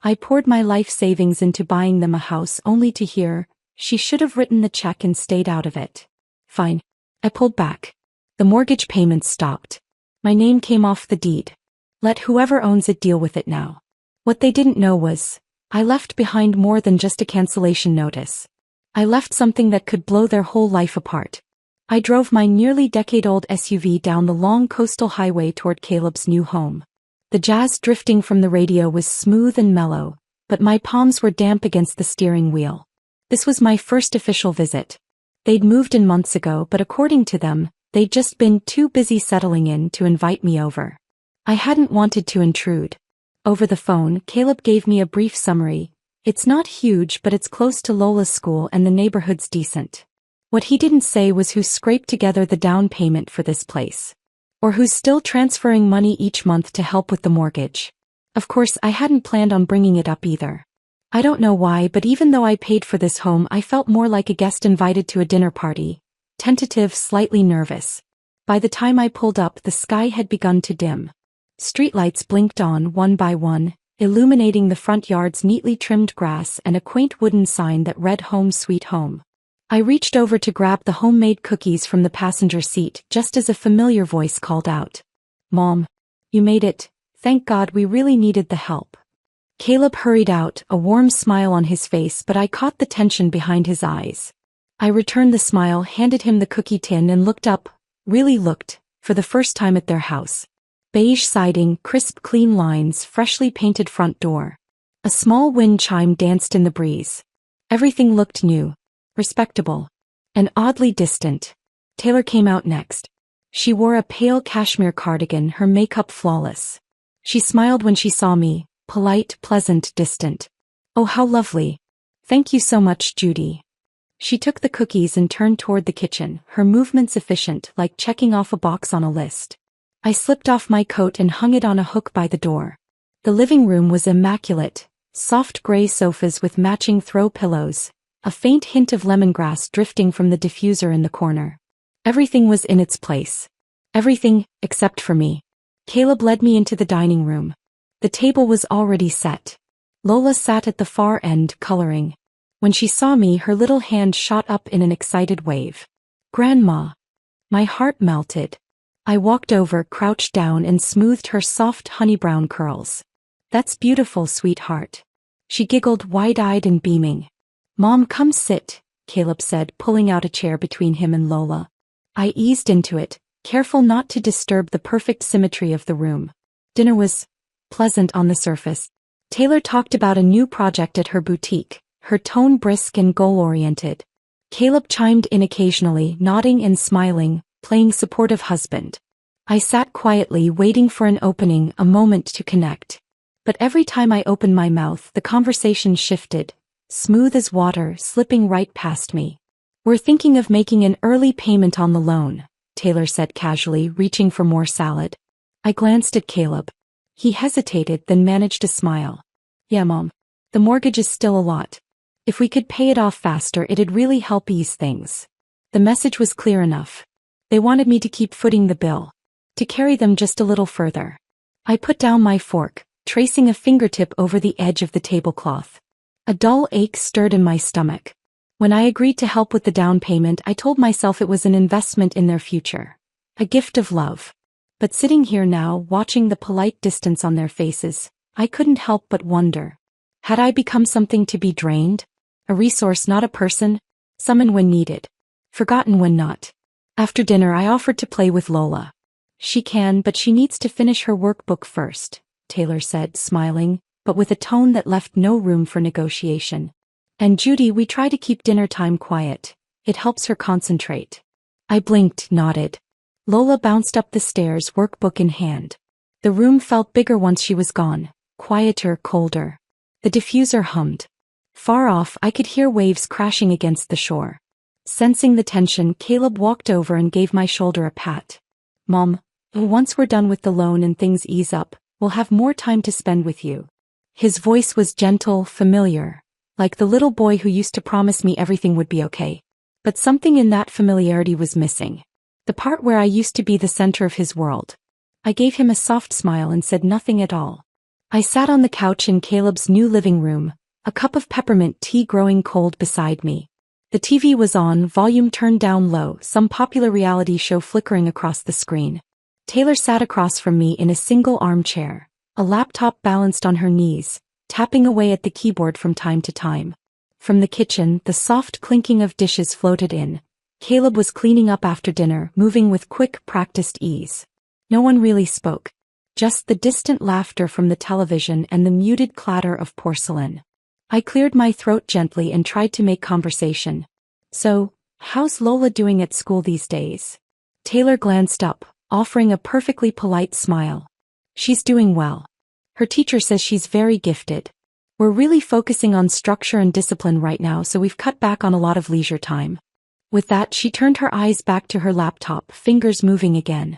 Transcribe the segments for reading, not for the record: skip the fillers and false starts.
I poured my life savings into buying them a house only to hear, she should have written the check and stayed out of it. Fine. I pulled back. The mortgage payments stopped. My name came off the deed. Let whoever owns it deal with it now. What they didn't know was, I left behind more than just a cancellation notice. I left something that could blow their whole life apart. I drove my nearly decade-old SUV down the long coastal highway toward Caleb's new home. The jazz drifting from the radio was smooth and mellow, but my palms were damp against the steering wheel. This was my first official visit. They'd moved in months ago, but according to them, they'd just been too busy settling in to invite me over. I hadn't wanted to intrude. Over the phone, Caleb gave me a brief summary. It's not huge, but it's close to Lola's school and the neighborhood's decent. What he didn't say was who scraped together the down payment for this place. Or who's still transferring money each month to help with the mortgage. Of course, I hadn't planned on bringing it up either. I don't know why, but even though I paid for this home, I felt more like a guest invited to a dinner party. Tentative, slightly nervous. By the time I pulled up, the sky had begun to dim. Streetlights blinked on one by one, illuminating the front yard's neatly trimmed grass and a quaint wooden sign that read "Home Sweet Home." I reached over to grab the homemade cookies from the passenger seat just as a familiar voice called out. "Mom, you made it. Thank God, we really needed the help." Caleb hurried out, a warm smile on his face, but I caught the tension behind his eyes. I returned the smile, handed him the cookie tin and looked up, really looked, for the first time at their house. Beige siding, crisp clean lines, freshly painted front door. A small wind chime danced in the breeze. Everything looked new. Respectable. And oddly distant. Taylor came out next. She wore a pale cashmere cardigan, her makeup flawless. She smiled when she saw me, polite, pleasant, distant. "Oh, how lovely. Thank you so much, Judy." She took the cookies and turned toward the kitchen, her movements efficient, like checking off a box on a list. I slipped off my coat and hung it on a hook by the door. The living room was immaculate, soft gray sofas with matching throw pillows. A faint hint of lemongrass drifting from the diffuser in the corner. Everything was in its place. Everything, except for me. Caleb led me into the dining room. The table was already set. Lola sat at the far end, coloring. When she saw me, her little hand shot up in an excited wave. "Grandma." My heart melted. I walked over, crouched down and smoothed her soft honey-brown curls. "That's beautiful, sweetheart." She giggled, wide-eyed and beaming. "Mom, come sit," Caleb said, pulling out a chair between him and Lola. I eased into it, careful not to disturb the perfect symmetry of the room. Dinner was pleasant on the surface. Taylor talked about a new project at her boutique, her tone brisk and goal-oriented. Caleb chimed in occasionally, nodding and smiling, playing supportive husband. I sat quietly, waiting for an opening, a moment to connect. But every time I opened my mouth, the conversation shifted. Smooth as water, slipping right past me. "We're thinking of making an early payment on the loan," Taylor said casually, reaching for more salad. I glanced at Caleb. He hesitated, then managed to smile. "Yeah, Mom. The mortgage is still a lot. If we could pay it off faster, it'd really help ease things." The message was clear enough. They wanted me to keep footing the bill. To carry them just a little further. I put down my fork, tracing a fingertip over the edge of the tablecloth. A dull ache stirred in my stomach. When I agreed to help with the down payment, I told myself it was an investment in their future. A gift of love. But sitting here now, watching the polite distance on their faces, I couldn't help but wonder. Had I become something to be drained? A resource, not a person? Summoned when needed. Forgotten when not. After dinner, I offered to play with Lola. "She can, but she needs to finish her workbook first," Taylor said, smiling, but with a tone that left no room for negotiation. "And Judy, we try to keep dinner time quiet. It helps her concentrate." I blinked, nodded. Lola bounced up the stairs, workbook in hand. The room felt bigger once she was gone, quieter, colder. The diffuser hummed. Far off, I could hear waves crashing against the shore. Sensing the tension, Caleb walked over and gave my shoulder a pat. "Mom, once we're done with the loan and things ease up, we'll have more time to spend with you." His voice was gentle, familiar, like the little boy who used to promise me everything would be okay. But something in that familiarity was missing. The part where I used to be the center of his world. I gave him a soft smile and said nothing at all. I sat on the couch in Caleb's new living room, a cup of peppermint tea growing cold beside me. The TV was on, volume turned down low, some popular reality show flickering across the screen. Taylor sat across from me in a single armchair, a laptop balanced on her knees, tapping away at the keyboard from time to time. From the kitchen, the soft clinking of dishes floated in. Caleb was cleaning up after dinner, moving with quick, practiced ease. No one really spoke. Just the distant laughter from the television and the muted clatter of porcelain. I cleared my throat gently and tried to make conversation. So, how's Lola doing at school these days? Taylor glanced up, offering a perfectly polite smile. She's doing well. Her teacher says she's very gifted. We're really focusing on structure and discipline right now, so we've cut back on a lot of leisure time. With that, she turned her eyes back to her laptop, fingers moving again.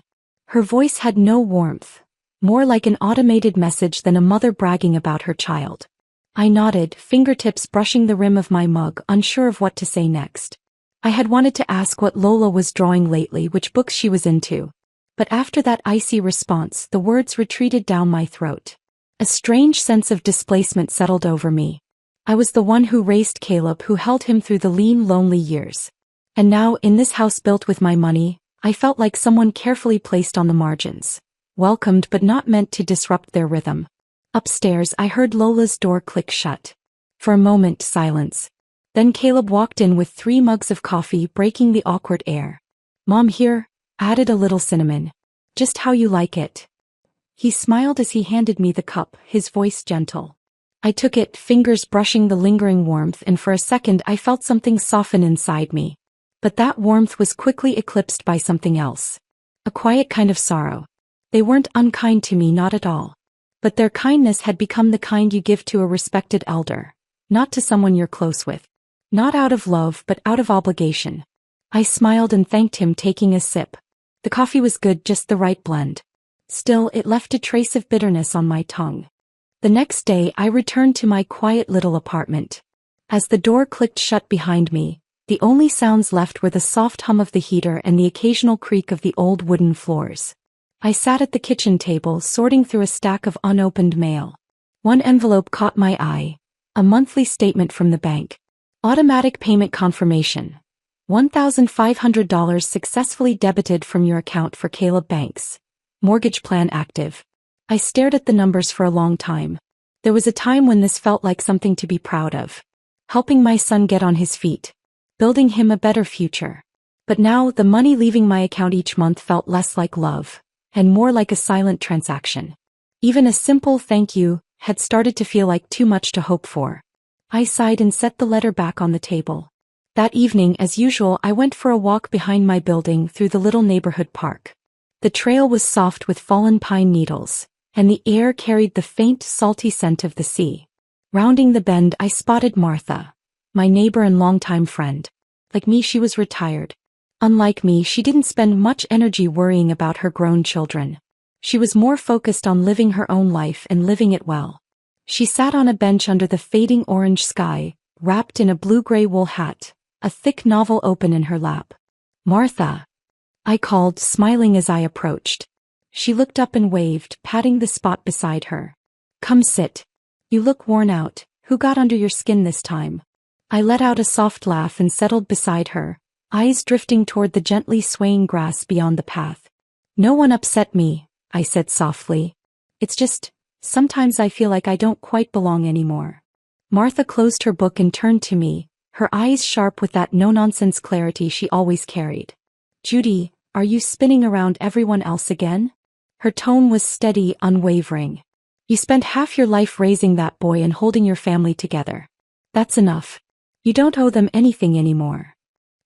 Her voice had no warmth, more like an automated message than a mother bragging about her child. I nodded, fingertips brushing the rim of my mug, unsure of what to say next. I had wanted to ask what Lola was drawing lately, which books she was into. But after that icy response, the words retreated down my throat. A strange sense of displacement settled over me. I was the one who raised Caleb, who held him through the lean, lonely years. And now, in this house built with my money, I felt like someone carefully placed on the margins. Welcomed but not meant to disrupt their rhythm. Upstairs, I heard Lola's door click shut. For a moment, silence. Then Caleb walked in with 3 mugs of coffee, breaking the awkward air. "Mom here," added a little cinnamon. "Just how you like it." He smiled as he handed me the cup, his voice gentle. I took it, fingers brushing the lingering warmth, and for a second I felt something soften inside me. But that warmth was quickly eclipsed by something else. A quiet kind of sorrow. They weren't unkind to me, not at all. But their kindness had become the kind you give to a respected elder, not to someone you're close with. Not out of love, but out of obligation. I smiled and thanked him, taking a sip. The coffee was good, just the right blend. Still, it left a trace of bitterness on my tongue. The next day, I returned to my quiet little apartment. As the door clicked shut behind me, the only sounds left were the soft hum of the heater and the occasional creak of the old wooden floors. I sat at the kitchen table, sorting through a stack of unopened mail. One envelope caught my eye. A monthly statement from the bank. Automatic payment confirmation. $1,500 successfully debited from your account for Caleb Banks. Mortgage plan active. I stared at the numbers for a long time. There was a time when this felt like something to be proud of. Helping my son get on his feet. Building him a better future. But now, the money leaving my account each month felt less like love, and more like a silent transaction. Even a simple thank you had started to feel like too much to hope for. I sighed and set the letter back on the table. That evening, as usual, I went for a walk behind my building through the little neighborhood park. The trail was soft with fallen pine needles, and the air carried the faint, salty scent of the sea. Rounding the bend, I spotted Martha, my neighbor and longtime friend. Like me, she was retired. Unlike me, she didn't spend much energy worrying about her grown children. She was more focused on living her own life and living it well. She sat on a bench under the fading orange sky, wrapped in a blue-gray wool hat, a thick novel open in her lap. "Martha," I called, smiling as I approached. She looked up and waved, patting the spot beside her. "Come sit. You look worn out. Who got under your skin this time?" I let out a soft laugh and settled beside her, eyes drifting toward the gently swaying grass beyond the path. "No one upset me," I said softly. "It's just, sometimes I feel like I don't quite belong anymore." Martha closed her book and turned to me, her eyes sharp with that no-nonsense clarity she always carried. "Judy, are you spinning around everyone else again?" Her tone was steady, unwavering. "You spent half your life raising that boy and holding your family together. That's enough. You don't owe them anything anymore."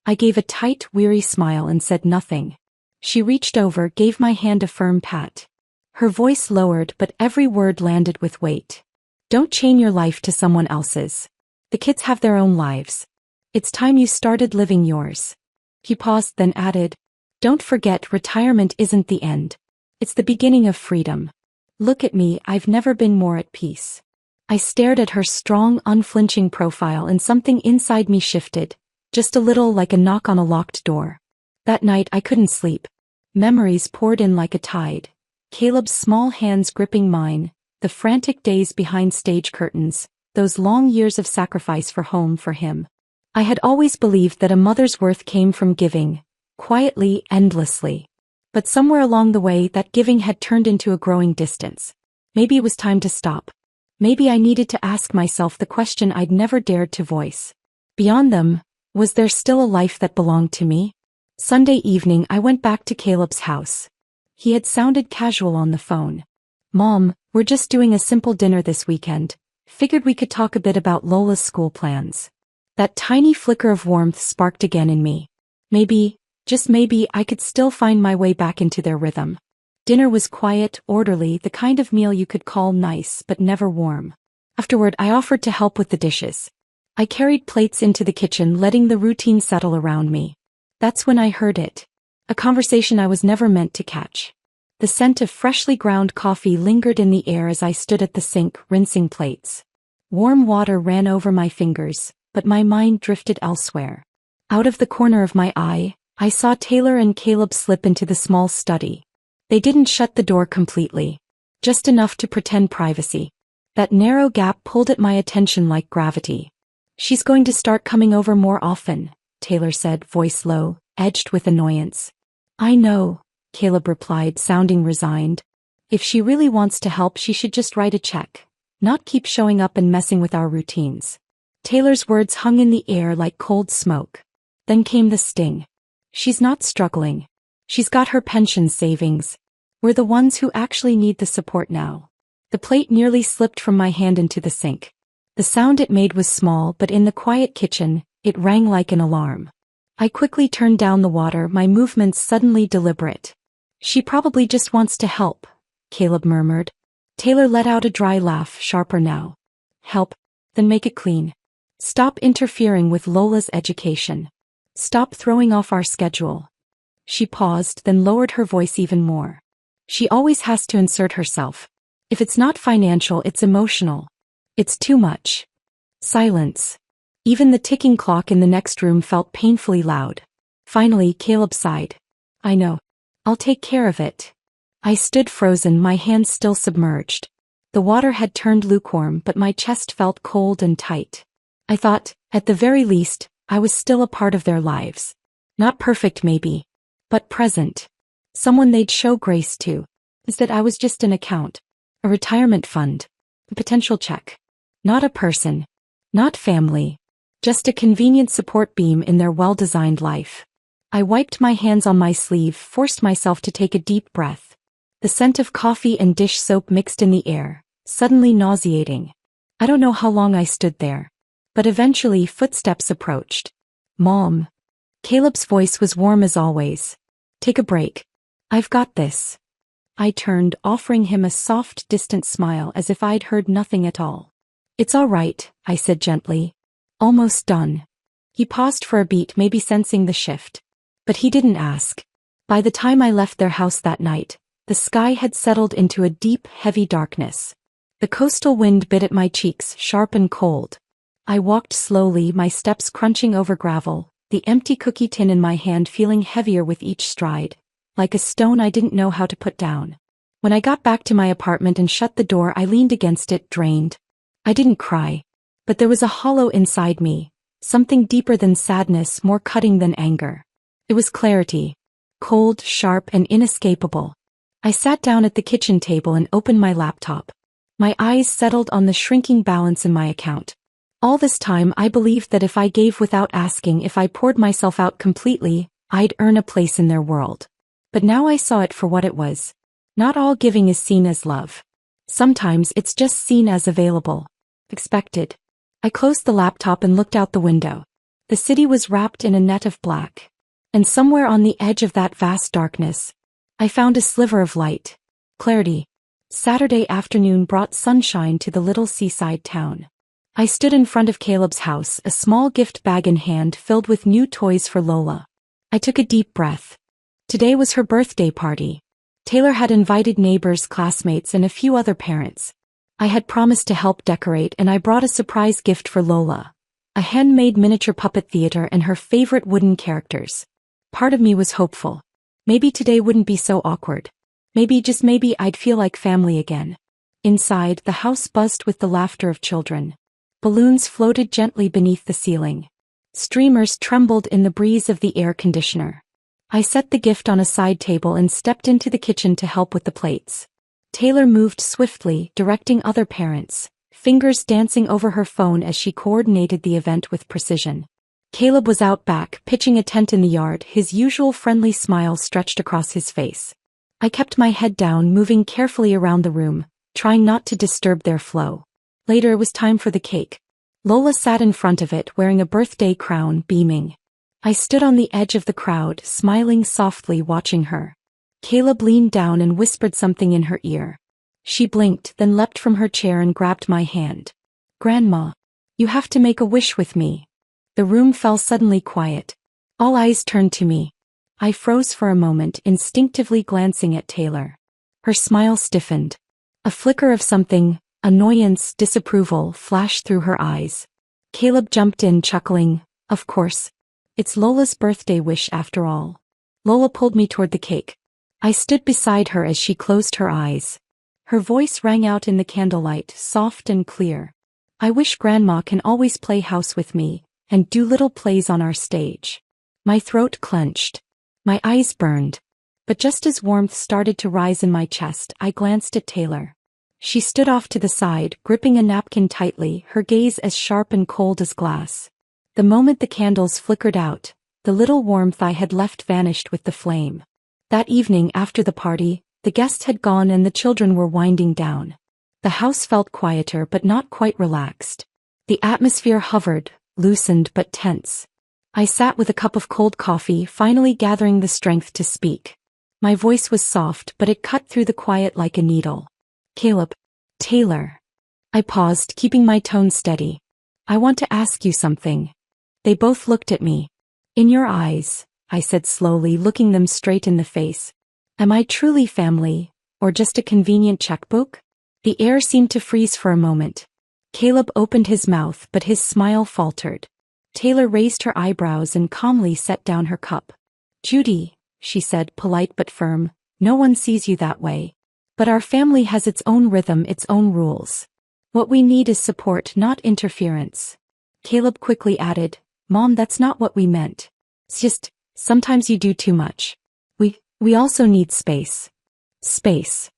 I gave a tight, weary smile and said nothing. She reached over, gave my hand a firm pat. Her voice lowered, but every word landed with weight. "Don't chain your life to someone else's. The kids have their own lives. It's time you started living yours." He paused, then added, "Don't forget, retirement isn't the end. It's the beginning of freedom. Look at me, I've never been more at peace." I stared at her strong, unflinching profile and something inside me shifted, just a little, like a knock on a locked door. That night I couldn't sleep. Memories poured in like a tide. Caleb's small hands gripping mine, the frantic days behind stage curtains, those long years of sacrifice for home for him. I had always believed that a mother's worth came from giving, quietly, endlessly. But somewhere along the way that giving had turned into a growing distance. Maybe it was time to stop. Maybe I needed to ask myself the question I'd never dared to voice. Beyond them, was there still a life that belonged to me? Sunday evening I went back to Caleb's house. He had sounded casual on the phone. "Mom, we're just doing a simple dinner this weekend. Figured we could talk a bit about Lola's school plans." That tiny flicker of warmth sparked again in me. Maybe, just maybe, I could still find my way back into their rhythm. Dinner was quiet, orderly, the kind of meal you could call nice but never warm. Afterward I offered to help with the dishes. I carried plates into the kitchen, letting the routine settle around me. That's when I heard it. A conversation I was never meant to catch. The scent of freshly ground coffee lingered in the air as I stood at the sink, rinsing plates. Warm water ran over my fingers, but my mind drifted elsewhere. Out of the corner of my eye, I saw Taylor and Caleb slip into the small study. They didn't shut the door completely. Just enough to pretend privacy. That narrow gap pulled at my attention like gravity. "She's going to start coming over more often," Taylor said, voice low, edged with annoyance. "I know," Caleb replied, sounding resigned. "If she really wants to help, she should just write a check, not keep showing up and messing with our routines." Taylor's words hung in the air like cold smoke. Then came the sting. "She's not struggling. She's got her pension savings. We're the ones who actually need the support now." The plate nearly slipped from my hand into the sink. The sound it made was small, but in the quiet kitchen, it rang like an alarm. I quickly turned down the water, my movements suddenly deliberate. "She probably just wants to help," Caleb murmured. Taylor let out a dry laugh, sharper now. "Help? Then make it clean. Stop interfering with Lola's education. Stop throwing off our schedule." She paused, then lowered her voice even more. "She always has to insert herself. If it's not financial, it's emotional. It's too much." Silence. Even the ticking clock in the next room felt painfully loud. Finally, Caleb sighed. "I know. I'll take care of it." I stood frozen, my hands still submerged. The water had turned lukewarm, but my chest felt cold and tight. I thought, at the very least, I was still a part of their lives. Not perfect maybe, but present. Someone they'd show grace to. Instead I was just an account. A retirement fund. A potential check. Not a person. Not family. Just a convenient support beam in their well-designed life. I wiped my hands on my sleeve, forced myself to take a deep breath. The scent of coffee and dish soap mixed in the air, suddenly nauseating. I don't know how long I stood there. But eventually footsteps approached. "Mom." Caleb's voice was warm as always. "Take a break. I've got this." I turned, offering him a soft, distant smile as if I'd heard nothing at all. "It's all right," I said gently. "Almost done." He paused for a beat, maybe sensing the shift. But he didn't ask. By the time I left their house that night, the sky had settled into a deep, heavy darkness. The coastal wind bit at my cheeks, sharp and cold. I walked slowly, my steps crunching over gravel, the empty cookie tin in my hand feeling heavier with each stride, like a stone I didn't know how to put down. When I got back to my apartment and shut the door, I leaned against it, drained. I didn't cry. But there was a hollow inside me, something deeper than sadness, more cutting than anger. It was clarity. Cold, sharp, and inescapable. I sat down at the kitchen table and opened my laptop. My eyes settled on the shrinking balance in my account. All this time I believed that if I gave without asking, if I poured myself out completely, I'd earn a place in their world. But now I saw it for what it was. Not all giving is seen as love. Sometimes it's just seen as available. Expected. I closed the laptop and looked out the window. The city was wrapped in a net of black. And somewhere on the edge of that vast darkness, I found a sliver of light. Clarity. Saturday afternoon brought sunshine to the little seaside town. I stood in front of Caleb's house, a small gift bag in hand filled with new toys for Lola. I took a deep breath. Today was her birthday party. Taylor had invited neighbors, classmates, and a few other parents. I had promised to help decorate, and I brought a surprise gift for Lola. A handmade miniature puppet theater and her favorite wooden characters. Part of me was hopeful. Maybe today wouldn't be so awkward. Maybe, just maybe, I'd feel like family again. Inside, the house buzzed with the laughter of children. Balloons floated gently beneath the ceiling. Streamers trembled in the breeze of the air conditioner. I set the gift on a side table and stepped into the kitchen to help with the plates. Taylor moved swiftly, directing other parents, fingers dancing over her phone as she coordinated the event with precision. Caleb was out back, pitching a tent in the yard, his usual friendly smile stretched across his face. I kept my head down, moving carefully around the room, trying not to disturb their flow. Later it was time for the cake. Lola sat in front of it, wearing a birthday crown, beaming. I stood on the edge of the crowd, smiling softly, watching her. Caleb leaned down and whispered something in her ear. She blinked, then leapt from her chair and grabbed my hand. "Grandma, you have to make a wish with me." The room fell suddenly quiet. All eyes turned to me. I froze for a moment, instinctively glancing at Taylor. Her smile stiffened. A flicker of something, annoyance, disapproval, flashed through her eyes. Caleb jumped in, chuckling, "Of course. It's Lola's birthday wish after all." Lola pulled me toward the cake. I stood beside her as she closed her eyes. Her voice rang out in the candlelight, soft and clear. "I wish Grandma can always play house with me, and do little plays on our stage." My throat clenched. My eyes burned. But just as warmth started to rise in my chest, I glanced at Taylor. She stood off to the side, gripping a napkin tightly, her gaze as sharp and cold as glass. The moment the candles flickered out, the little warmth I had left vanished with the flame. That evening after the party, the guests had gone and the children were winding down. The house felt quieter but not quite relaxed. The atmosphere hovered, loosened but tense. I sat with a cup of cold coffee, finally gathering the strength to speak. My voice was soft, but it cut through the quiet like a needle. "Caleb, Taylor." I paused, keeping my tone steady. "I want to ask you something." They both looked at me. "In your eyes," I said slowly, looking them straight in the face. "Am I truly family, or just a convenient checkbook?" The air seemed to freeze for a moment. Caleb opened his mouth, but his smile faltered. Taylor raised her eyebrows and calmly set down her cup. "Judy," she said, polite but firm, "no one sees you that way. But our family has its own rhythm, its own rules. What we need is support, not interference." Caleb quickly added, "Mom, that's not what we meant. It's just, sometimes you do too much. We also need space." Space.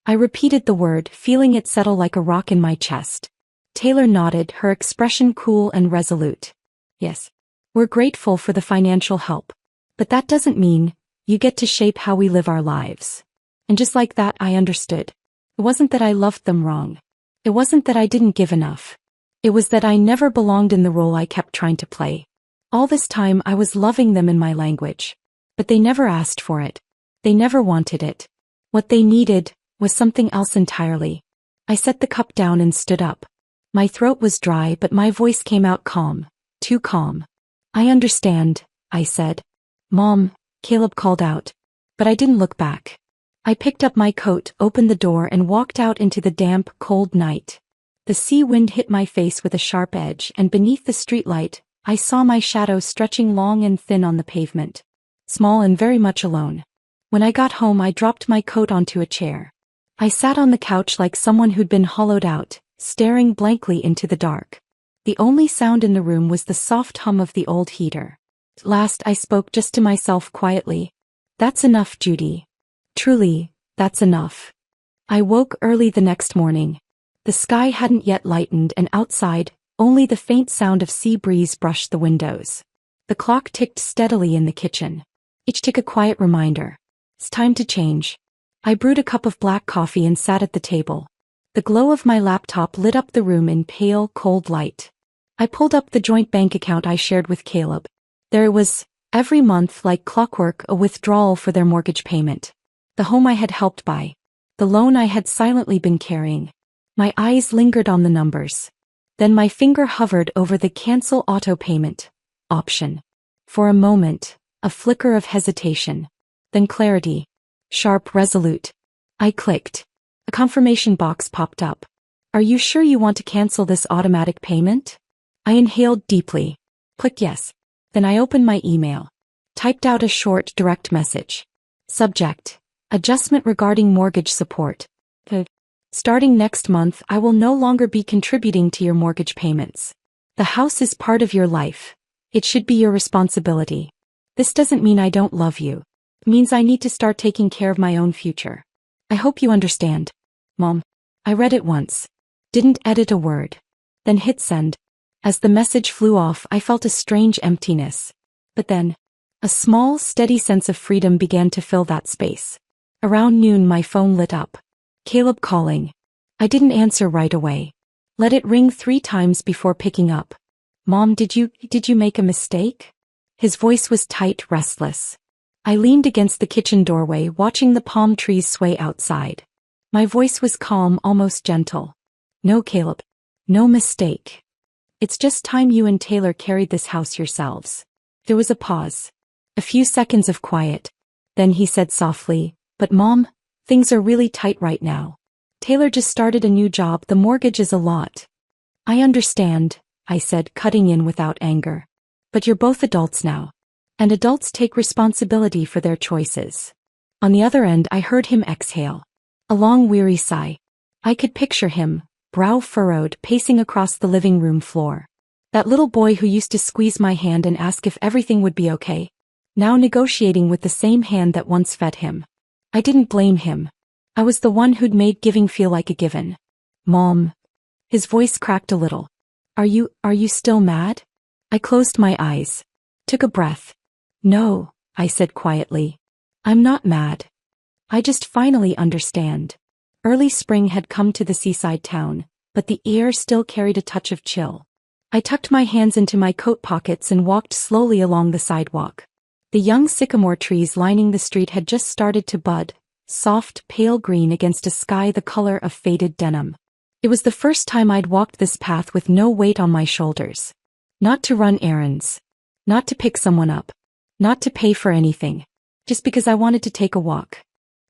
I repeated the word, feeling it settle like a rock in my chest. Taylor nodded, her expression cool and resolute. "Yes. We're grateful for the financial help. But that doesn't mean you get to shape how we live our lives." And just like that, I understood. It wasn't that I loved them wrong. It wasn't that I didn't give enough. It was that I never belonged in the role I kept trying to play. All this time I was loving them in my language. But they never asked for it. They never wanted it. What they needed was something else entirely. I set the cup down and stood up. My throat was dry, but my voice came out calm. Too calm. "I understand," I said. "Mom," Caleb called out. But I didn't look back. I picked up my coat, opened the door and walked out into the damp, cold night. The sea wind hit my face with a sharp edge, and beneath the streetlight, I saw my shadow stretching long and thin on the pavement. Small and very much alone. When I got home, I dropped my coat onto a chair. I sat on the couch like someone who'd been hollowed out, staring blankly into the dark. The only sound in the room was the soft hum of the old heater. At last I spoke just to myself quietly. "That's enough, Judy. Truly, that's enough." I woke early the next morning. The sky hadn't yet lightened, and outside, only the faint sound of sea breeze brushed the windows. The clock ticked steadily in the kitchen. Each tick a quiet reminder. It's time to change. I brewed a cup of black coffee and sat at the table. The glow of my laptop lit up the room in pale, cold light. I pulled up the joint bank account I shared with Caleb. There it was, every month like clockwork, a withdrawal for their mortgage payment. The home I had helped buy. The loan I had silently been carrying. My eyes lingered on the numbers. Then my finger hovered over the cancel auto payment option. For a moment, a flicker of hesitation. Then clarity. Sharp, resolute. I clicked. A confirmation box popped up. "Are you sure you want to cancel this automatic payment?" I inhaled deeply. Clicked yes. Then I opened my email. Typed out a short, direct message. Subject: adjustment regarding mortgage support. Starting next month, I will no longer be contributing to your mortgage payments. The house is part of your life. It should be your responsibility. This doesn't mean I don't love you. It means I need to start taking care of my own future. I hope you understand. Mom. I read it once. Didn't edit a word. Then hit send. As the message flew off, I felt a strange emptiness. But then, a small, steady sense of freedom began to fill that space. Around noon, my phone lit up. Caleb calling. I didn't answer right away. Let it ring 3 times before picking up. Mom, did you make a mistake? His voice was tight, restless. I leaned against the kitchen doorway, watching the palm trees sway outside. My voice was calm, almost gentle. No, Caleb. No mistake. It's just time you and Taylor carried this house yourselves. There was a pause. A few seconds of quiet. Then he said softly, but Mom, things are really tight right now. Taylor just started a new job, the mortgage is a lot. I understand, I said, cutting in without anger. But you're both adults now. And adults take responsibility for their choices. On the other end, I heard him exhale. A long, weary sigh. I could picture him, brow furrowed, pacing across the living room floor. That little boy who used to squeeze my hand and ask if everything would be okay. Now negotiating with the same hand that once fed him. I didn't blame him. I was the one who'd made giving feel like a given. Mom. His voice cracked a little. Are you still mad? I closed my eyes. Took a breath. No, I said quietly. I'm not mad. I just finally understand. Early spring had come to the seaside town, but the air still carried a touch of chill. I tucked my hands into my coat pockets and walked slowly along the sidewalk. The young sycamore trees lining the street had just started to bud, soft, pale green against a sky the color of faded denim. It was the first time I'd walked this path with no weight on my shoulders. Not to run errands. Not to pick someone up. Not to pay for anything. Just because I wanted to take a walk.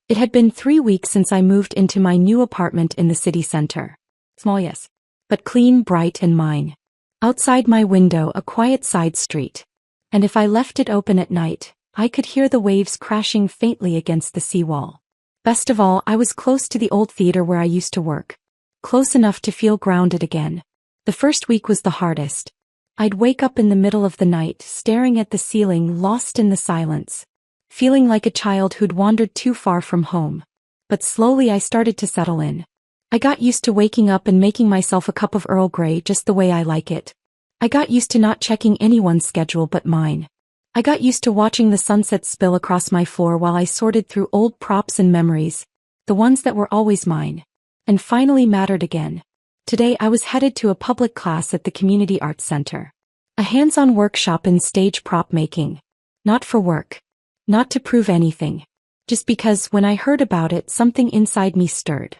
It had been 3 weeks since I moved into my new apartment in the city center. Small, yes. But clean, bright, and mine. Outside my window, a quiet side street. And if I left it open at night, I could hear the waves crashing faintly against the seawall. Best of all, I was close to the old theater where I used to work. Close enough to feel grounded again. The first week was the hardest. I'd wake up in the middle of the night, staring at the ceiling, lost in the silence. Feeling like a child who'd wandered too far from home. But slowly I started to settle in. I got used to waking up and making myself a cup of Earl Grey just the way I like it. I got used to not checking anyone's schedule but mine. I got used to watching the sunset spill across my floor while I sorted through old props and memories, the ones that were always mine, and finally mattered again. Today I was headed to a public class at the Community Arts Center. A hands-on workshop in stage prop making. Not for work. Not to prove anything. Just because when I heard about it, something inside me stirred.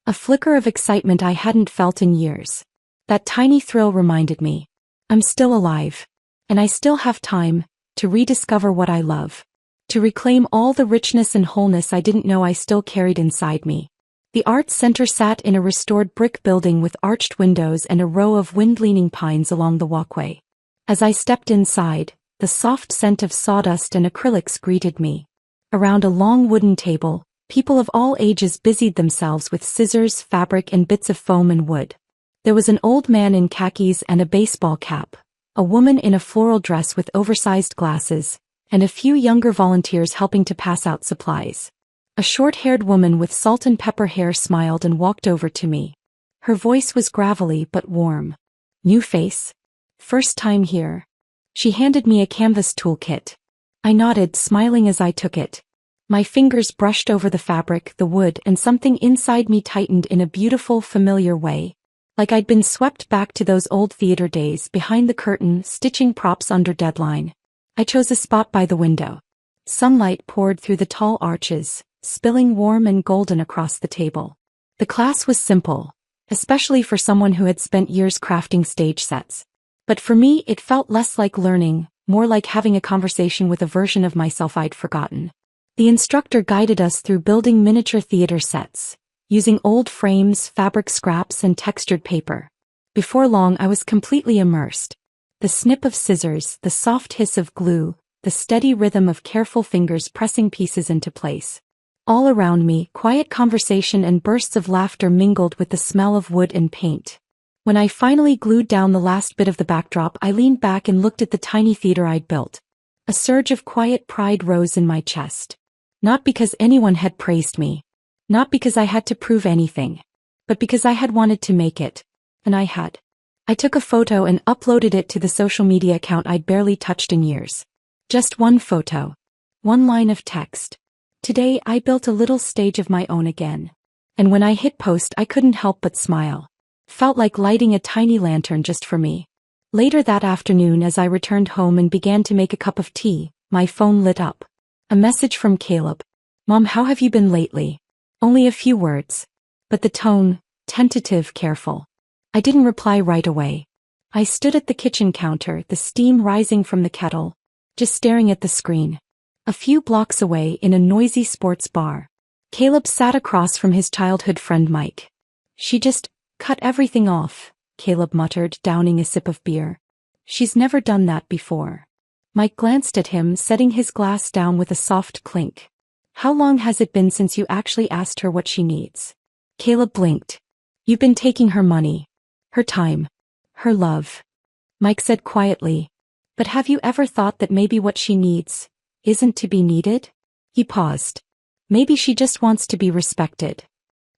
A flicker of excitement I hadn't felt in years. That tiny thrill reminded me. I'm still alive. And I still have time to rediscover what I love. To reclaim all the richness and wholeness I didn't know I still carried inside me. The Arts Center sat in a restored brick building with arched windows and a row of wind-leaning pines along the walkway. As I stepped inside, the soft scent of sawdust and acrylics greeted me. Around a long wooden table, people of all ages busied themselves with scissors, fabric, and bits of foam and wood. There was an old man in khakis and a baseball cap, a woman in a floral dress with oversized glasses, and a few younger volunteers helping to pass out supplies. A short-haired woman with salt and pepper hair smiled and walked over to me. Her voice was gravelly but warm. New face? First time here. She handed me a canvas toolkit. I nodded, smiling as I took it. My fingers brushed over the fabric, the wood, and something inside me tightened in a beautiful, familiar way. Like I'd been swept back to those old theater days, behind the curtain, stitching props under deadline. I chose a spot by the window. Sunlight poured through the tall arches, spilling warm and golden across the table. The class was simple, especially for someone who had spent years crafting stage sets. But for me, it felt less like learning, more like having a conversation with a version of myself I'd forgotten. The instructor guided us through building miniature theater sets, using old frames, fabric scraps, and textured paper. Before long, I was completely immersed. The snip of scissors, the soft hiss of glue, the steady rhythm of careful fingers pressing pieces into place. All around me, quiet conversation and bursts of laughter mingled with the smell of wood and paint. When I finally glued down the last bit of the backdrop, I leaned back and looked at the tiny theater I'd built. A surge of quiet pride rose in my chest. Not because anyone had praised me. Not because I had to prove anything. But because I had wanted to make it. And I had. I took a photo and uploaded it to the social media account I'd barely touched in years. Just one photo. One line of text. Today I built a little stage of my own again. And when I hit post, I couldn't help but smile. Felt like lighting a tiny lantern just for me. Later that afternoon, as I returned home and began to make a cup of tea, my phone lit up. A message from Caleb. "Mom, how have you been lately?" Only a few words. But the tone, tentative, careful. I didn't reply right away. I stood at the kitchen counter, the steam rising from the kettle, just staring at the screen. A few blocks away, in a noisy sports bar, Caleb sat across from his childhood friend Mike. "She just cut everything off," Caleb muttered, downing a sip of beer. "She's never done that before." Mike glanced at him, setting his glass down with a soft clink. "How long has it been since you actually asked her what she needs?" Caleb blinked. "You've been taking her money. Her time. Her love." Mike said quietly. "But have you ever thought that maybe what she needs isn't to be needed?" He paused. "Maybe she just wants to be respected."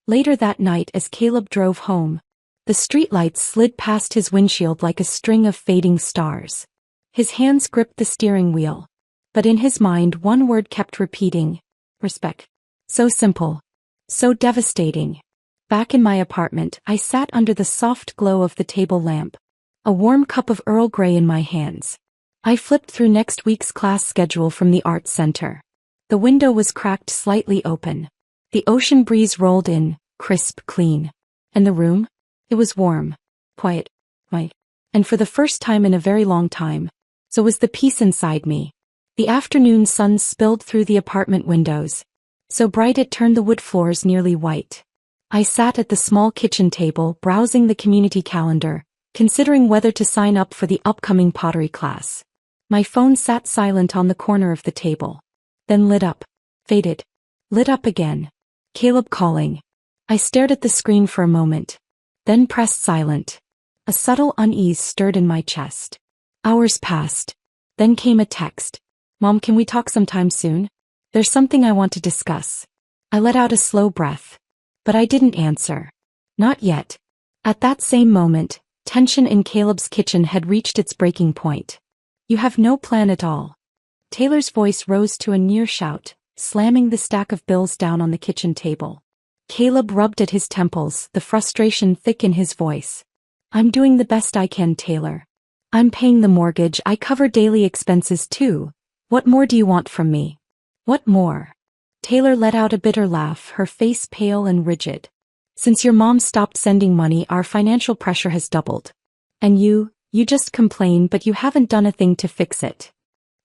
Later that night, as Caleb drove home, the streetlights slid past his windshield like a string of fading stars. His hands gripped the steering wheel. But in his mind, one word kept repeating: respect. So simple. So devastating. Back in my apartment, I sat under the soft glow of the table lamp, a warm cup of Earl Grey in my hands. I flipped through next week's class schedule from the Arts Center. The window was cracked slightly open. The ocean breeze rolled in, crisp, clean. And the room? It was warm. Quiet. Right. And for the first time in a very long time, so was the peace inside me. The afternoon sun spilled through the apartment windows, so bright it turned the wood floors nearly white. I sat at the small kitchen table, browsing the community calendar, considering whether to sign up for the upcoming pottery class. My phone sat silent on the corner of the table. Then lit up. Faded. Lit up again. Caleb calling. I stared at the screen for a moment. Then pressed silent. A subtle unease stirred in my chest. Hours passed. Then came a text. "Mom, can we talk sometime soon? There's something I want to discuss." I let out a slow breath. But I didn't answer. Not yet. At that same moment, tension in Caleb's kitchen had reached its breaking point. "You have no plan at all." Taylor's voice rose to a near shout, slamming the stack of bills down on the kitchen table. Caleb rubbed at his temples, the frustration thick in his voice. "I'm doing the best I can, Taylor. I'm paying the mortgage, I cover daily expenses too. What more do you want from me?" "What more?" Taylor let out a bitter laugh, her face pale and rigid. "Since your mom stopped sending money, our financial pressure has doubled. And you just complain, but you haven't done a thing to fix it."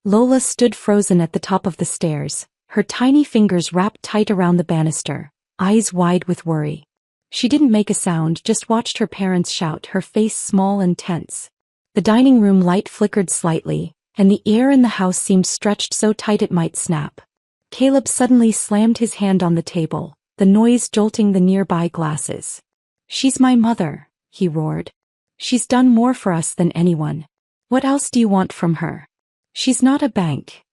Lola stood frozen at the top of the stairs, her tiny fingers wrapped tight around the banister, eyes wide with worry. She didn't make a sound, just watched her parents shout, her face small and tense. The dining room light flickered slightly, and the air in the house seemed stretched so tight it might snap. Caleb suddenly slammed his hand on the table, the noise jolting the nearby glasses. "She's my mother," he roared. "She's done more for us than anyone. What else do you want from her? She's not a bank."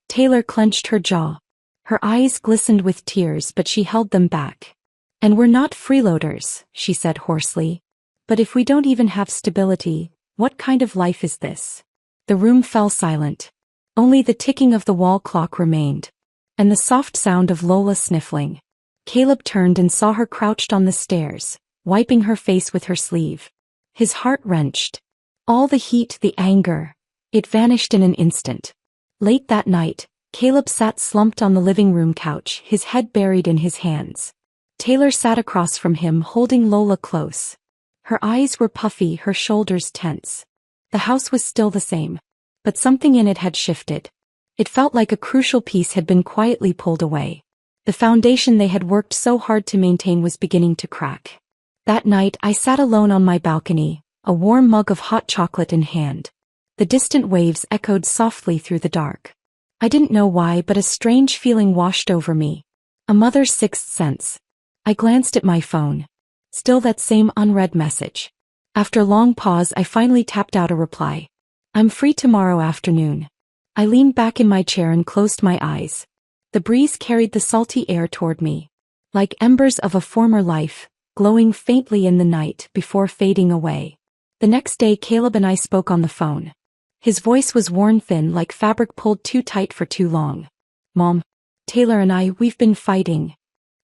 Taylor clenched her jaw. Her eyes glistened with tears, but she held them back. "And we're not freeloaders," she said hoarsely. "But if we don't even have stability, what kind of life is this?" The room fell silent. Only the ticking of the wall clock remained, and the soft sound of Lola sniffling. Caleb turned and saw her crouched on the stairs, wiping her face with her sleeve. His heart wrenched. All the heat, the anger, it vanished in an instant. Late that night, Caleb sat slumped on the living room couch, his head buried in his hands. Taylor sat across from him, holding Lola close. Her eyes were puffy, her shoulders tense. The house was still the same, but something in it had shifted. It felt like a crucial piece had been quietly pulled away. The foundation they had worked so hard to maintain was beginning to crack. That night I sat alone on my balcony, a warm mug of hot chocolate in hand. The distant waves echoed softly through the dark. I didn't know why, but a strange feeling washed over me. A mother's sixth sense. I glanced at my phone. Still that same unread message. After a long pause, I finally tapped out a reply. I'm free tomorrow afternoon. I leaned back in my chair and closed my eyes. The breeze carried the salty air toward me, like embers of a former life, glowing faintly in the night before fading away. The next day Caleb and I spoke on the phone. His voice was worn thin like fabric pulled too tight for too long. Mom, Taylor and we've been fighting.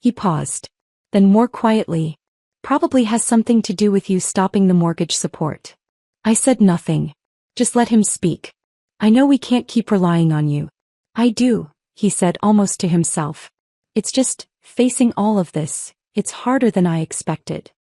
He paused. Then more quietly, probably has something to do with you stopping the mortgage support. I said nothing. Just let him speak. I know we can't keep relying on you. I do, he said almost to himself. It's just, facing all of this, it's harder than I expected.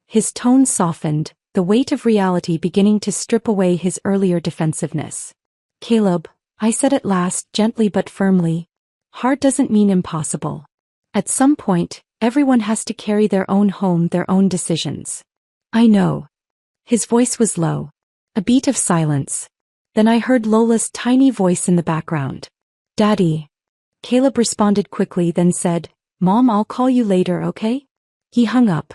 His tone softened, the weight of reality beginning to strip away his earlier defensiveness. Caleb, I said at last, gently but firmly, hard doesn't mean impossible. At some point, everyone has to carry their own home, their own decisions. I know. His voice was low. A beat of silence. Then I heard Lola's tiny voice in the background. Daddy. Caleb responded quickly, then said, Mom, I'll call you later, okay? He hung up.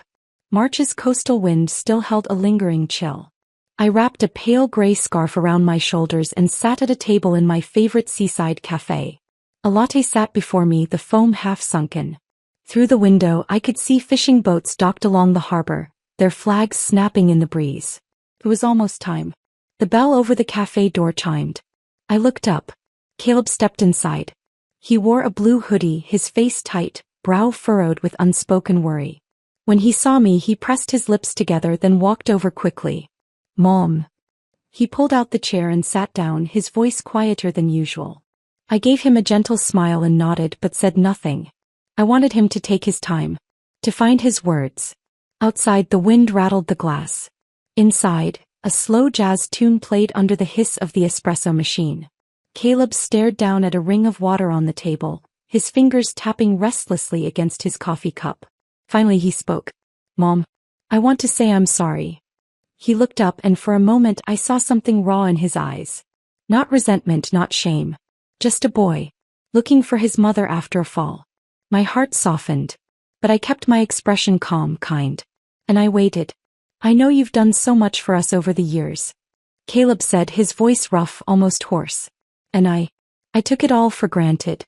March's coastal wind still held a lingering chill. I wrapped a pale gray scarf around my shoulders and sat at a table in my favorite seaside cafe. A latte sat before me, the foam half sunken. Through the window I could see fishing boats docked along the harbor, their flags snapping in the breeze. It was almost time. The bell over the cafe door chimed. I looked up. Caleb stepped inside. He wore a blue hoodie, his face tight, brow furrowed with unspoken worry. When he saw me, he pressed his lips together, then walked over quickly. Mom. He pulled out the chair and sat down, his voice quieter than usual. I gave him a gentle smile and nodded but said nothing. I wanted him to take his time, to find his words. Outside, the wind rattled the glass. Inside, a slow jazz tune played under the hiss of the espresso machine. Caleb stared down at a ring of water on the table, his fingers tapping restlessly against his coffee cup. Finally he spoke. Mom, I want to say I'm sorry. He looked up and for a moment I saw something raw in his eyes. Not resentment, not shame. Just a boy, looking for his mother after a fall. My heart softened. But I kept my expression calm, kind. And I waited. I know you've done so much for us over the years. Caleb said, his voice rough, almost hoarse. And I took it all for granted.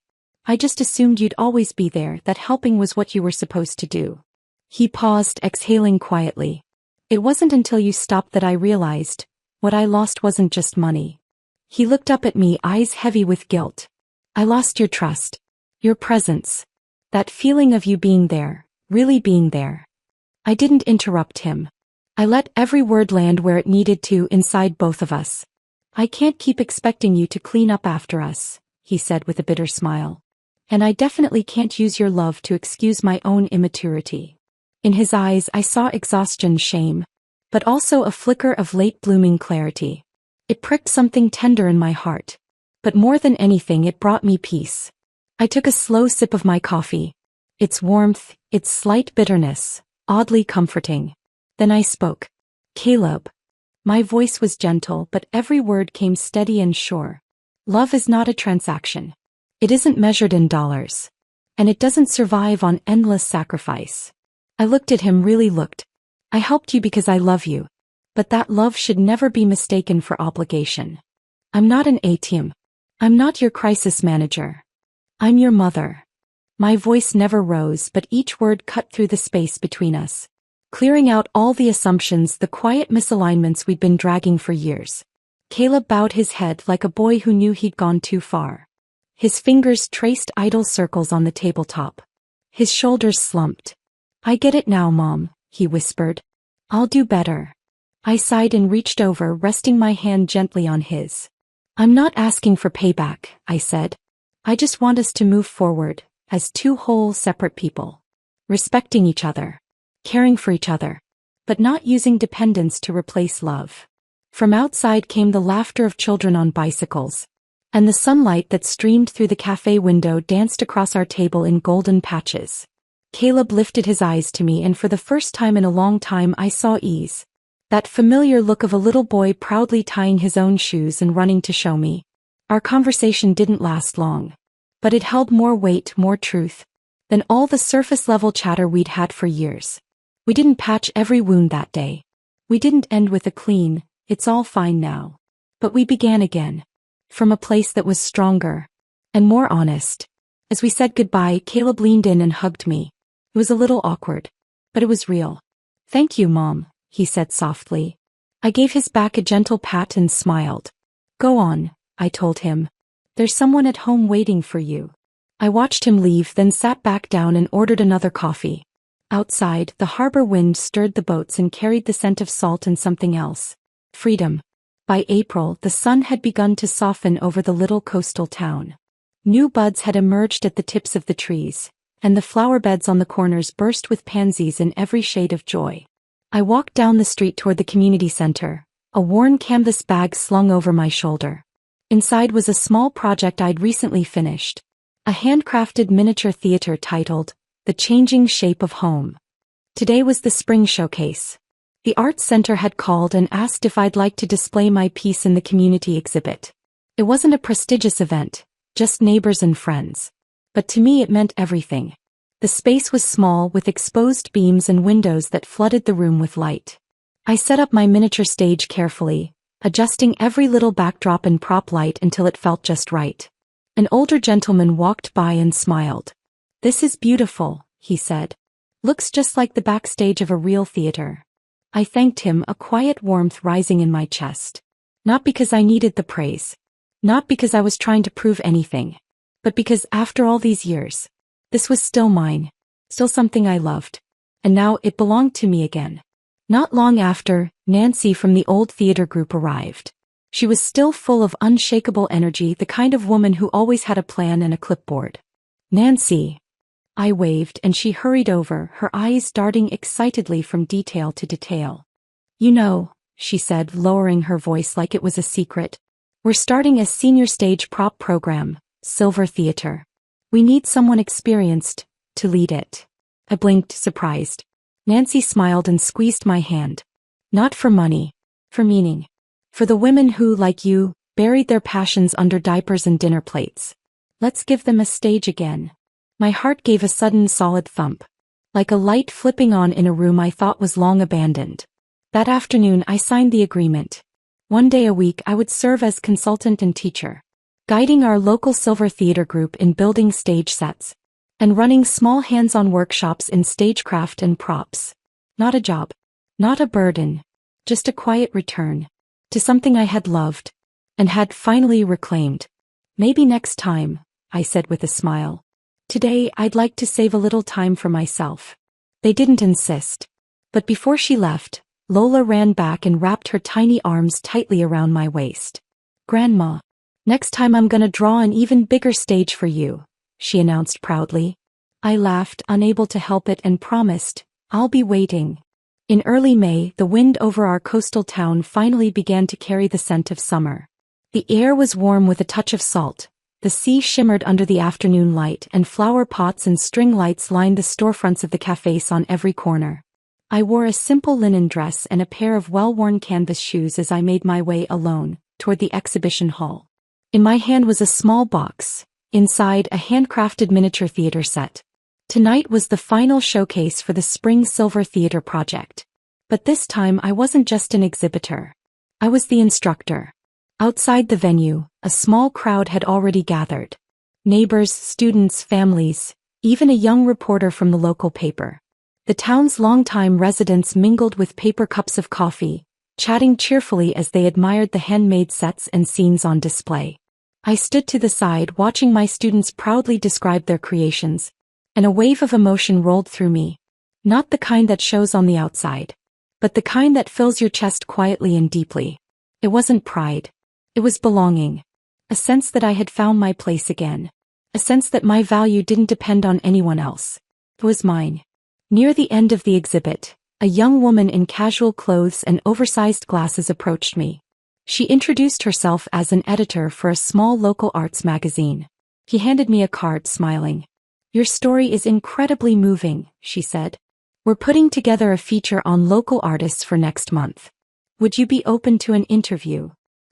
I just assumed you'd always be there, that helping was what you were supposed to do. He paused, exhaling quietly. It wasn't until you stopped that I realized, what I lost wasn't just money. He looked up at me, eyes heavy with guilt. I lost your trust. Your presence. That feeling of you being there, really being there. I didn't interrupt him. I let every word land where it needed to inside both of us. I can't keep expecting you to clean up after us, he said with a bitter smile. And I definitely can't use your love to excuse my own immaturity. In his eyes I saw exhaustion, shame, but also a flicker of late-blooming clarity. It pricked something tender in my heart. But more than anything it brought me peace. I took a slow sip of my coffee. Its warmth, its slight bitterness, oddly comforting. Then I spoke. Caleb. My voice was gentle, but every word came steady and sure. Love is not a transaction. It isn't measured in dollars. And it doesn't survive on endless sacrifice. I looked at him, really looked. I helped you because I love you. But that love should never be mistaken for obligation. I'm not an ATM. I'm not your crisis manager. I'm your mother. My voice never rose, but each word cut through the space between us, clearing out all the assumptions, the quiet misalignments we'd been dragging for years. Caleb bowed his head like a boy who knew he'd gone too far. His fingers traced idle circles on the tabletop. His shoulders slumped. I get it now, Mom, he whispered. I'll do better. I sighed and reached over, resting my hand gently on his. I'm not asking for payback, I said. I just want us to move forward, as two whole, separate people. Respecting each other. Caring for each other. But not using dependence to replace love. From outside came the laughter of children on bicycles. And the sunlight that streamed through the cafe window danced across our table in golden patches. Caleb lifted his eyes to me, and for the first time in a long time I saw ease. That familiar look of a little boy proudly tying his own shoes and running to show me. Our conversation didn't last long. But it held more weight, more truth. Then all the surface-level chatter we'd had for years. We didn't patch every wound that day. We didn't end with a clean, "It's all fine now." But we began again. From a place that was stronger and more honest. As we said goodbye, Caleb leaned in and hugged me. It was a little awkward, but it was real. "Thank you, Mom," he said softly. I gave his back a gentle pat and smiled. "Go on," I told him. "There's someone at home waiting for you." I watched him leave, then sat back down and ordered another coffee. Outside, the harbor wind stirred the boats and carried the scent of salt and something else. Freedom. By April, the sun had begun to soften over the little coastal town. New buds had emerged at the tips of the trees, and the flower beds on the corners burst with pansies in every shade of joy. I walked down the street toward the community center, a worn canvas bag slung over my shoulder. Inside was a small project I'd recently finished, a handcrafted miniature theater titled, "The Changing Shape of Home." Today was the spring showcase. The Arts Center had called and asked if I'd like to display my piece in the community exhibit. It wasn't a prestigious event, just neighbors and friends. But to me it meant everything. The space was small, with exposed beams and windows that flooded the room with light. I set up my miniature stage carefully, adjusting every little backdrop and prop light until it felt just right. An older gentleman walked by and smiled. "This is beautiful," he said. "Looks just like the backstage of a real theater." I thanked him, a quiet warmth rising in my chest. Not because I needed the praise. Not because I was trying to prove anything. But because after all these years, this was still mine. Still something I loved. And now it belonged to me again. Not long after, Nancy from the old theater group arrived. She was still full of unshakable energy, the kind of woman who always had a plan and a clipboard. "Nancy." I waved and she hurried over, her eyes darting excitedly from detail to detail. "You know," she said, lowering her voice like it was a secret, "we're starting a senior stage prop program, Silver Theater. We need someone experienced to lead it." I blinked, surprised. Nancy smiled and squeezed my hand. "Not for money. For meaning. For the women who, like you, buried their passions under diapers and dinner plates. Let's give them a stage again." My heart gave a sudden solid thump. Like a light flipping on in a room I thought was long abandoned. That afternoon I signed the agreement. One day a week I would serve as consultant and teacher, guiding our local Silver Theater group in building stage sets, and running small hands-on workshops in stagecraft and props. Not a job. Not a burden. Just a quiet return to something I had loved and had finally reclaimed. "Maybe next time," I said with a smile. "Today I'd like to save a little time for myself." They didn't insist. But before she left, Lola ran back and wrapped her tiny arms tightly around my waist. "Grandma, next time I'm gonna draw an even bigger stage for you," she announced proudly. I laughed, unable to help it, and promised, "I'll be waiting." In early May, the wind over our coastal town finally began to carry the scent of summer. The air was warm with a touch of salt. The sea shimmered under the afternoon light, and flower pots and string lights lined the storefronts of the cafes on every corner. I wore a simple linen dress and a pair of well-worn canvas shoes as I made my way alone toward the exhibition hall. In my hand was a small box, inside a handcrafted miniature theater set. Tonight was the final showcase for the Spring Silver Theater project. But this time I wasn't just an exhibitor. I was the instructor. Outside the venue, a small crowd had already gathered. Neighbors, students, families, even a young reporter from the local paper. The town's longtime residents mingled with paper cups of coffee, chatting cheerfully as they admired the handmade sets and scenes on display. I stood to the side watching my students proudly describe their creations, and a wave of emotion rolled through me. Not the kind that shows on the outside, but the kind that fills your chest quietly and deeply. It wasn't pride. It was belonging. A sense that I had found my place again. A sense that my value didn't depend on anyone else. It was mine. Near the end of the exhibit, a young woman in casual clothes and oversized glasses approached me. She introduced herself as an editor for a small local arts magazine. She handed me a card, smiling. "Your story is incredibly moving," she said. "We're putting together a feature on local artists for next month. Would you be open to an interview?"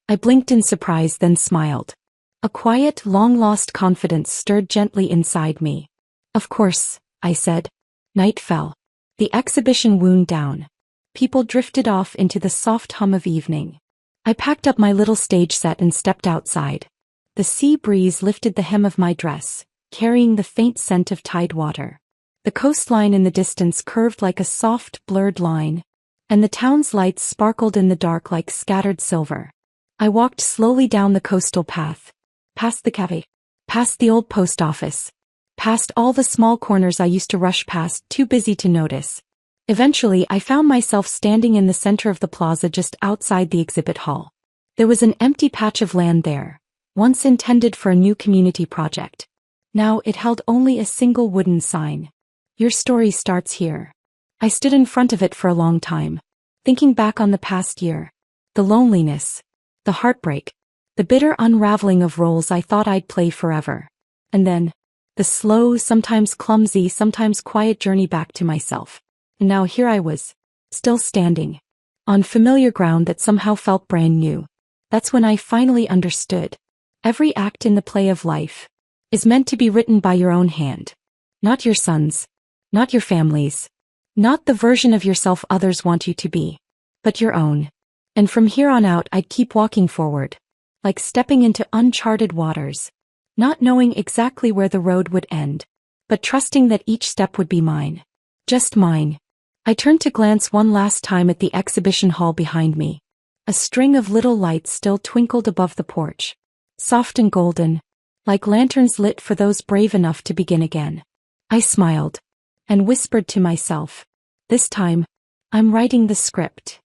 I blinked in surprise, then smiled. A quiet, long-lost confidence stirred gently inside me. Of course, I said. Night fell. The exhibition wound down. People drifted off into the soft hum of evening. I packed up my little stage set and stepped outside. The sea breeze lifted the hem of my dress, carrying the faint scent of tide water. The coastline in the distance curved like a soft, blurred line, and the town's lights sparkled in the dark like scattered silver. I walked slowly down the coastal path, past the cafe, past the old post office, past all the small corners I used to rush past, too busy to notice. Eventually, I found myself standing in the center of the plaza just outside the exhibit hall. There was an empty patch of land there, once intended for a new community project. Now it held only a single wooden sign. Your story starts here. I stood in front of it for a long time, thinking back on the past year. The loneliness, the heartbreak, the bitter unraveling of roles I thought I'd play forever. And then, the slow, sometimes clumsy, sometimes quiet journey back to myself. And now here I was, still standing, on familiar ground that somehow felt brand new. That's when I finally understood. Every act in the play of life is meant to be written by your own hand. Not your son's, not your family's, not the version of yourself others want you to be, but your own. And from here on out I'd keep walking forward, like stepping into uncharted waters, not knowing exactly where the road would end, but trusting that each step would be mine. Just mine. I turned to glance one last time at the exhibition hall behind me. A string of little lights still twinkled above the porch, soft and golden, like lanterns lit for those brave enough to begin again. I smiled, and whispered to myself, this time, I'm writing the script.